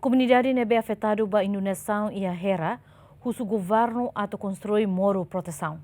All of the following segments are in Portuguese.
Komunidade nebe afetadu ba inundasaun e Hera, husu governu atau konstrui moru protesaun.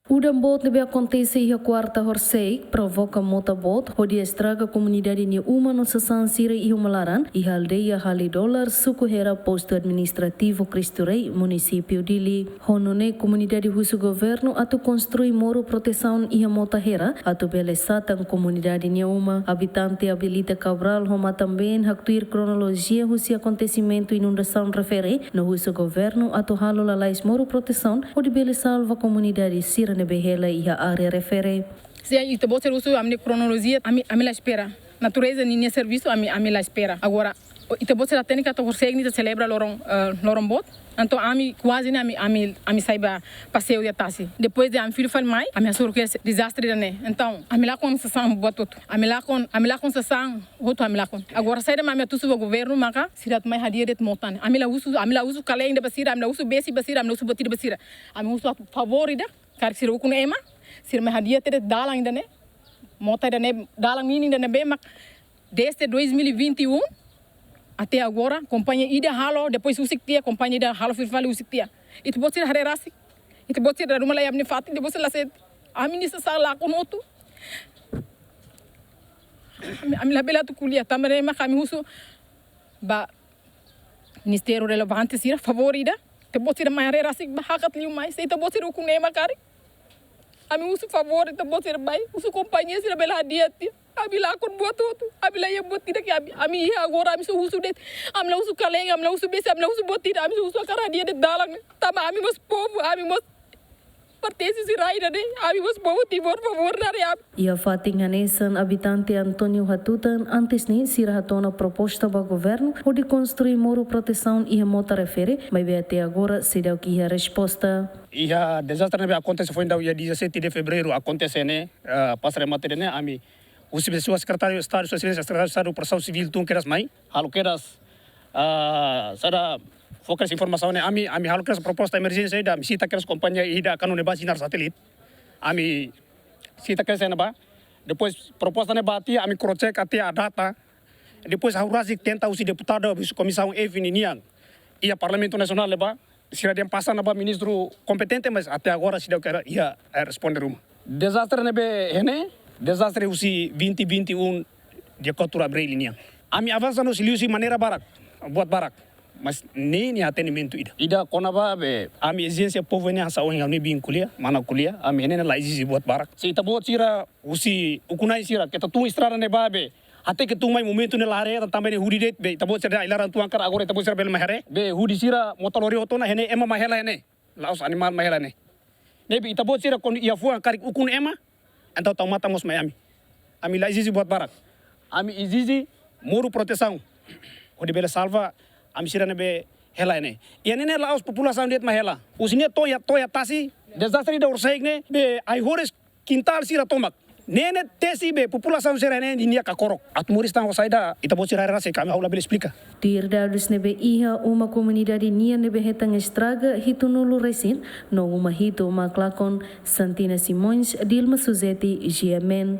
O dambot nebe acontece e a quarta horsei provoca motabot, onde estraga a comunidade ni uma no sasansira e humalaran e aldeia hali dólar suku Hera posto administrativo Cristurei município dili. Honone comunidade husu governu atau konstrui moru protesaun e a mota Hera atau belesatan comunidade ni uma habitante habilita Cabral homa também haktuir cronologia husi acontecimento inundasaun refere no husu governu atau halo lalais moru protesaun onde belesalva comunidade sira nebe hela e a área refere. Se isso você usa a minha cronologia, a minha lá espera. Natureza nem serviço a minha lá espera. Agora, isso você tem que conseguir celebrar loron bot. Então a mim quase nem a mim saiba passeio de tassi. Depois de a filho faz mais, a minha soro que é desastre né. Então a minha lá com sessão bot tudo. A minha lá com sessão outro a minha lá com. Agora sai da minha tudo o governo maca, cidade mais hadia de montan. A minha uso calém de basira, a minha uso besi basira, a minha uso batida basira. A minha uso favorita. Kar sira ukun ema sira me hadia ter dalang ainda né mota ainda né dalang mini ainda né bem mas desde 2021 até agora companhia ida halo depois usik tia companhia ida halo fali usik tia itu bot sira harerasi itu bot sira rumah layam ni fati depois sira se ami ni sa la kun otu ami la bela tu kulia tamare ma kami husu ba ministério relevante sira favorida te bot sira mai harerasi bahakat liu mais se te bot sira ukun ema kari ami usu favor te bot sira bai usu companhia sira bela hadiah tia ami la kon buat tudo ami la yebot tidak ki ami ia agora ami usu det ami la usu kaleng ami la usu besi ami la usu bot tidak ami usu akara dia det dalang tama ami mos povo ami mos pertence sira ida de ami mos povo tibor favor dari ami. E a fatinganesan habitante Antônio Hatutan antes ni sira hatona proposta ba governo onde construir moru protesaun e a mota refere mas até agora se deu que a resposta. E a desastre nebe acontece foi dia 17 de fevereiro acontece né passare matéria né ami o secretário de Estado secretário de Estado Proteção Civil tu queras mai halo queras sada fokus informação né ami halo queras proposta emergência da cita queras companhia ida kanune basinar satelit ami cita queras ba depois proposta né bati ami crosscheck até a data depois a Hurasik tenta usi deputado comissão evinian e a Parlamento Nacional leva se dia passa na ministro competente mas até agora se deu que ia responder uma desastre nebe hene desastre usi 2021 de 4 abril ini ami avança no solusi maneira barak buat barak mas nem atendimento ida konaba be ami exigência povo ne asa onga ne bin kuliah mana kuliah ami ne la exigência buat barak se ita buat sira usi ukunai sira que tu estrada ne babe até que tu mai momento ne lare também ne hudi det be tabo sira ilaran tu angkar agora tabo sira bel mahere be hudi sira motorori otona hene ema mahela ne laos animal mahela ne be tabo sira kon ia fu angkar ukun ema então tau mata mos mai ami la exigência buat barak ami exigência moru protesaun onde bela salva ami sira nebe hela ne e ne laos população det mahela usine toya tasi desastre da urseig ne be ai hores quintal sira tomak nene tesi be população sira ne dinia ka korok atmuris tang saida ita bo sira rase kami aula bela explica Tirdados nebe iha uma comunidade nia nebe hetang estraga hitunulu resin no uma hito maklakon Santina Simões Dilma Suzeti GMN